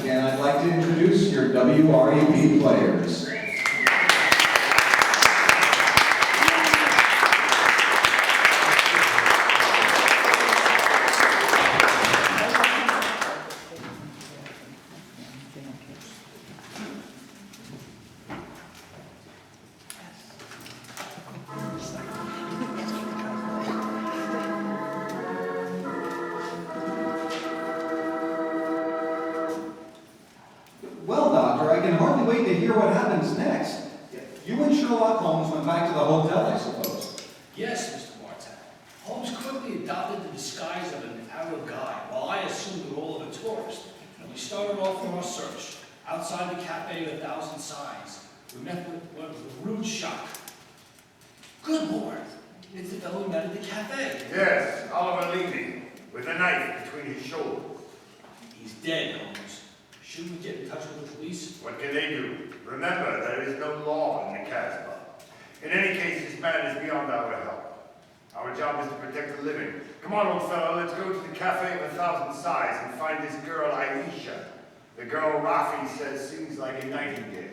And I'd like to introduce your WREP players. Well, Doctor, I can hardly wait to hear what happens next. You and Sherlock Holmes went back to the hotel, I suppose. Yes, Mr. Martin. Holmes quickly adopted the disguise of an Arab guide, while I assumed the role of a tourist. And we started off on our search. Outside the cafe with 1,000 signs, we met with what was a rude shock. Good Lord, it's the fellow we met at the cafe. Yes, Oliver Levy, with a knife between his shoulders. He's dead, Holmes. Shouldn't we get in touch with the police? What can they do? Remember, there is no law in the Casbah. In any case, this man is beyond our help. Our job is to protect the living. Come on, old fellow, let's go to the cafe of 1,000 sighs and find this girl, Aisha. The girl Rafi says sings like a nightingale.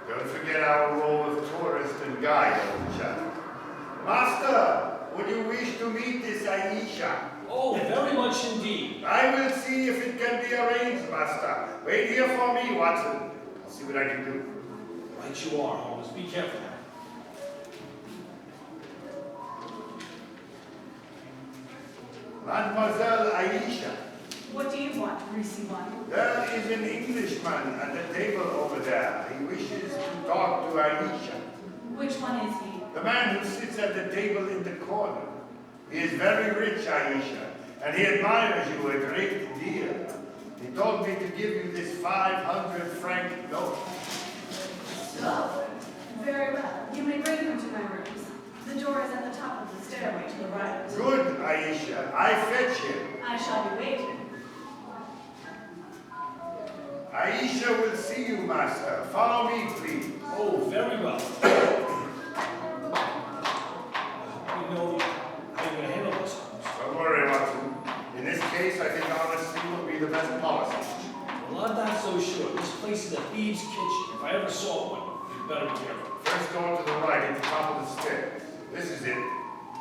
Don't forget our role of tourist and guide, old chap. Master, would you wish to meet this Aisha? Oh, very much indeed. I will see if it can be arranged, Master. Wait here for me, Watson. I'll see what I can do. Right you are, Holmes. Be careful. Mademoiselle Aisha. What do you want, greasy one? There is an Englishman at the table over there. He wishes to talk to Aisha. Which one is he? The man who sits at the table in the corner. He is very rich, Aisha, and he admires you a great deal. He told me to give you this 500-franc note. So, very well. You may bring him to my rooms. The door is at the top of the stairway to the right. Good, Aisha. I fetch him. I shall be waiting. Aisha will see you, master. Follow me, please. Oh, very well. We know how you're going to handle this, Holmes. Don't worry, Watson. In this case, I think honesty will be the best policy. Well, I'm not so sure. This place is a thieves' kitchen. If I ever saw one, you'd better be careful. First door to the right at the top of the stairs. This is it.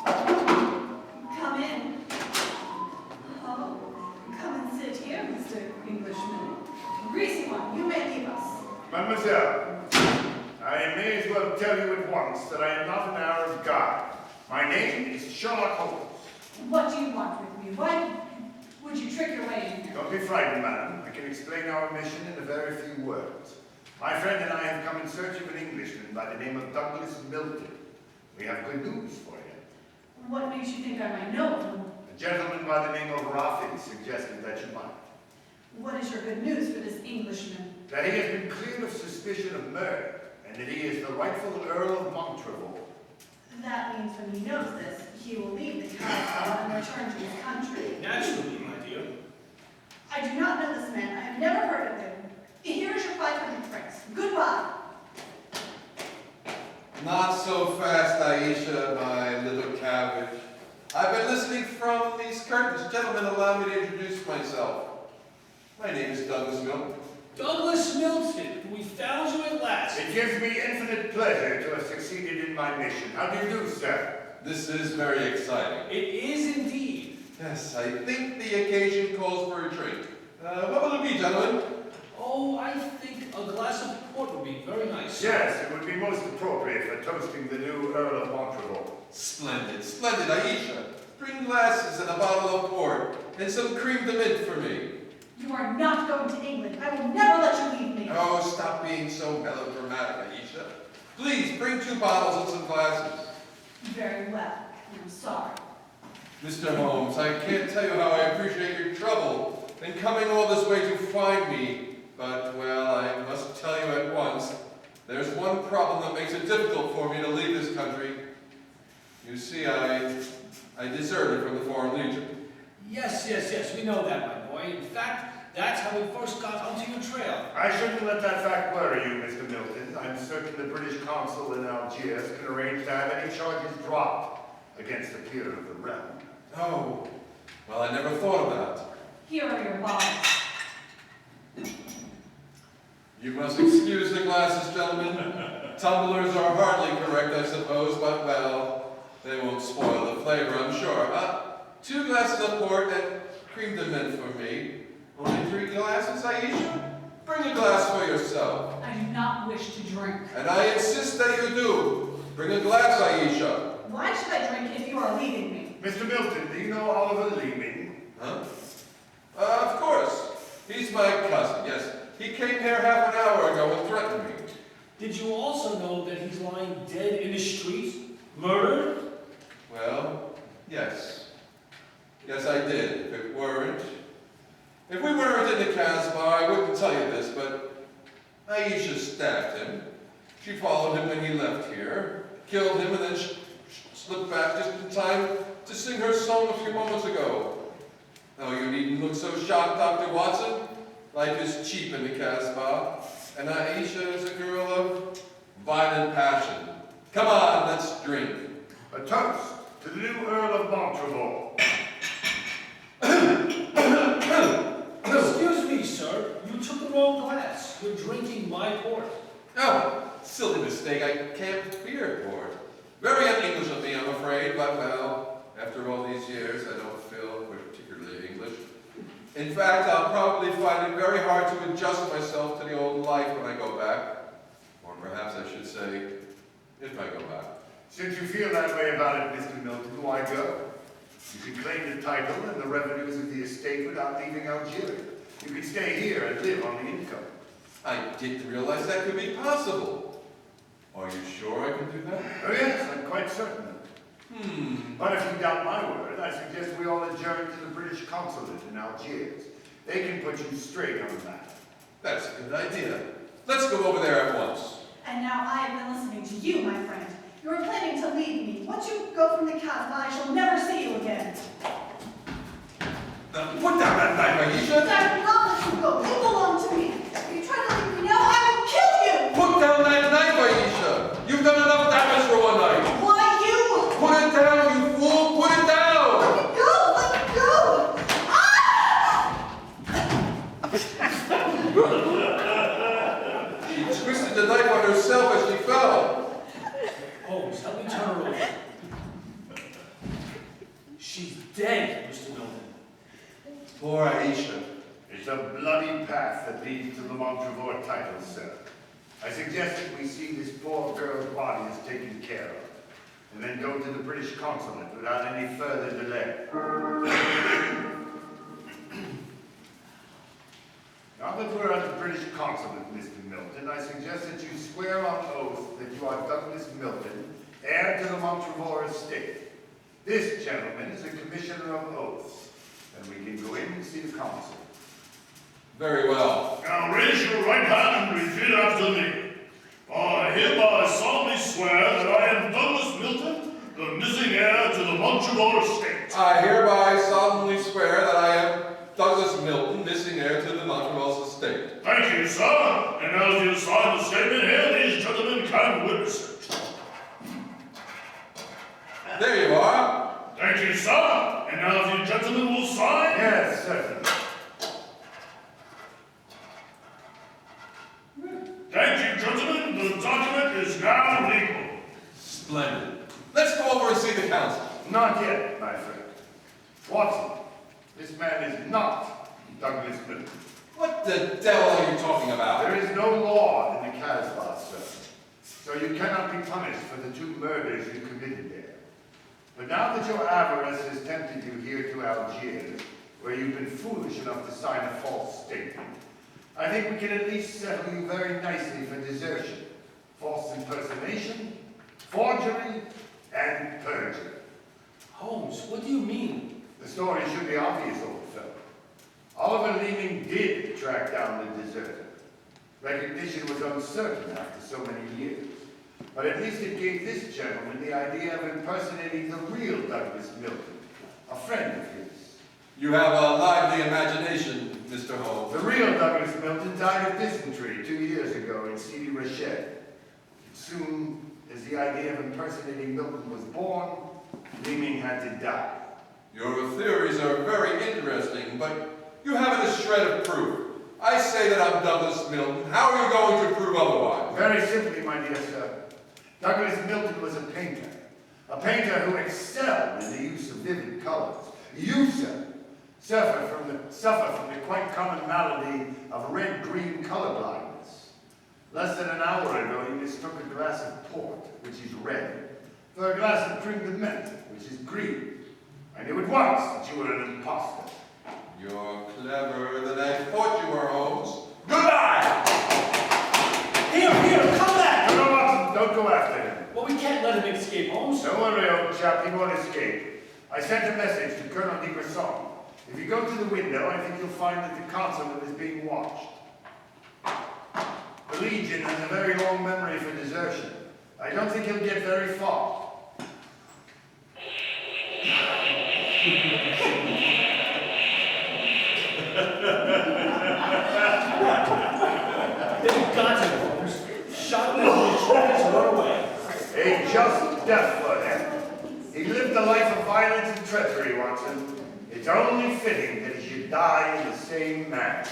Come in. Oh, come and sit here, Mr. Englishman. Greasy one, you may leave us. Mademoiselle, I may as well tell you at once that I am not an Arab guide. My name is Sherlock Holmes. What do you want with me? Why would you trick your way in here? Don't be frightened, madam. I can explain our mission in a very few words. My friend and I have come in search of an Englishman by the name of Douglas Milton. We have good news for you. What makes you think I might know him? A gentleman by the name of Rafi suggested that you might. What is your good news for this Englishman? That he has been cleared of suspicion of murder, and that he is the rightful Earl of Montrevel. That means when he knows this, he will leave the Casbah and return to his country. Naturally, my dear. I do not know this man. I have never heard of him. Here is your 500 francs. Goodbye. Not so fast, Aisha, my little cabbage. I've been listening from these curtains. Gentlemen, allow me to introduce myself. My name is Douglas Milton. Douglas Milton, we found you at last. It gives me infinite pleasure to have succeeded in my mission. How do you do, sir? This is very exciting. It is indeed. Yes, I think the occasion calls for a drink. What will it be, gentlemen? Oh, I think a glass of port would be very nice. Yes, it would be most appropriate for toasting the new Earl of Montrevel. Splendid, splendid, Aisha. Bring glasses and a bottle of port, and some creme de menthe for me. You are not going to England. I will never let you leave me. Oh, stop being so melodramatic, Aisha. Please, bring 2 bottles and some glasses. Very I'm sorry. Mr. Holmes, I can't tell you how I appreciate your trouble in coming all this way to find me. But, well, I must tell you at once, there's one problem that makes it difficult for me to leave this country. You see, I deserted from the Foreign Legion. Yes, we know that, my boy. In fact, that's how we first got onto your trail. I shouldn't let that fact worry you, Mr. Milton. I'm certain the British consul in Algiers can arrange to have any charges dropped against a peer of the realm. Oh, well, I never thought of that. Here are your bottles. You must excuse the glasses, gentlemen. Tumblers are hardly correct, I suppose, but, well, they won't spoil the flavor, I'm sure. 2 glasses of port and cream de menthe for me. Only 3 glasses, Aisha? Bring a glass for yourself. I do not wish to drink. And I insist that you do. Bring a glass, Aisha. Why should I drink if you are leaving me? Mr. Milton, do you know Oliver Leeming? Huh? Of course. He's my cousin, yes. He came here half an hour ago and threatened me. Did you also know that he's lying dead in the street? Murdered? Well, yes. Yes, I did. If we weren't in the Casbah, I wouldn't tell you this, but Aisha stabbed him. She followed him when he left here, killed him, and then slipped back just in time to sing her song a few moments ago. Oh, you needn't look so shocked, Dr. Watson. Life is cheap in the Casbah, and Aisha is a girl of violent passion. Come on, let's drink. A toast to the new Earl of Montreval. Excuse me, sir. You took the wrong glass. You're drinking my port. Oh, silly mistake. I can't beer port. Very un-English of me, I'm afraid, but, well, after all these years, I don't feel particularly English. In fact, I'll probably find it very hard to adjust myself to the old life when I go back. Or perhaps I should say, if I go back. Since you feel that way about it, Mr. Milton, why go? You can claim the title and the revenues of the estate without leaving Algeria. You can stay here and live on the income. I didn't realize that could be possible. Are you sure I can do that? Oh yes, I'm quite certain. But if you doubt my word, I suggest we all adjourn to the British consulate in Algiers. They can put you straight on the map. That's a good idea. Let's go over there at once. And now I have been listening to you, my friend. You are planning to leave me. Once you go from the Casbah, I shall never see you again. Now, put down that knife, Aisha! I will not let you go. You belong to me. If you try to leave me now, I will kill you! Put down that knife, Aisha! You've done enough damage for one night! Why you? Put it down, you fool! Put it down! Let me go! Let me go! She twisted the knife on herself as she fell. Holmes, help me turn her over. She's dead, Mr. Milton. Poor Aisha. It's a bloody path that leads to the Montreval title, sir. I suggest that we see this poor girl's body is taken care of, and then go to the British consulate without any further delay. Now that we're at the British consulate, Mr. Milton, I suggest that you swear on oath that you are Douglas Milton, heir to the Montreval estate. This gentleman is a commissioner of oaths, and we can go in and see the consul. Very well. Now raise your right hand and repeat after me. I hereby solemnly swear that I am Douglas Milton, the missing heir to the Montreval estate. I hereby solemnly swear that I am Douglas Milton, missing heir to the Montreval's estate. Thank you, sir. And now as you sign the statement here, these gentlemen can witness it. There you are. Thank you, sir. And now if you gentlemen will sign. Yes, certainly. Thank you, gentlemen. The document is now legal. Splendid. Let's go over and see the council. Not yet, my friend. Watson, this man is not Douglas Milton. What the devil are you talking about? There is no law in the Casbah, sir. So you cannot be punished for the 2 murders you committed there. But now that your avarice has tempted you here to Algiers, where you've been foolish enough to sign a false statement, I think we can at least settle you very nicely for desertion, false impersonation, forgery, and perjury. Holmes, what do you mean? The story should be obvious, old fellow. Oliver Leeming did track down the deserter. Recognition was uncertain after so many years, but at least it gave this gentleman the idea of impersonating the real Douglas Milton, a friend of his. You have a lively imagination, Mr. Holmes. The real Douglas Milton died of dysentery 2 years ago in Sidi Rached. Soon as the idea of impersonating Milton was born, Leeming had to die. Your theories are very interesting, but you haven't a shred of proof. I say that I'm Douglas Milton. How are you going to prove otherwise? Very simply, my dear sir, Douglas Milton was a painter who excelled in the use of vivid colors. You, sir, suffer from the quite common malady of red-green color blindness. Less than an hour ago, you mistook a glass of port, which is red, for a glass of creme de menthe, which is green. I knew at once that you were an imposter. You're cleverer than I thought you were, Holmes. Goodbye! Here, come back! No, Watson, don't go after him. Well, we can't let him escape, Holmes. Don't worry, old chap, he won't escape. I sent a message to Colonel de Gresson. If you go to the window, I think you'll find that the consulate is being watched. The Legion has a very long memory for desertion. I don't think he'll get very far. They've got him, Holmes. Shot him in his tracks and run away. A just death for him. He lived a life of violence and treachery, Watson. It's only fitting that he should die in the same manner.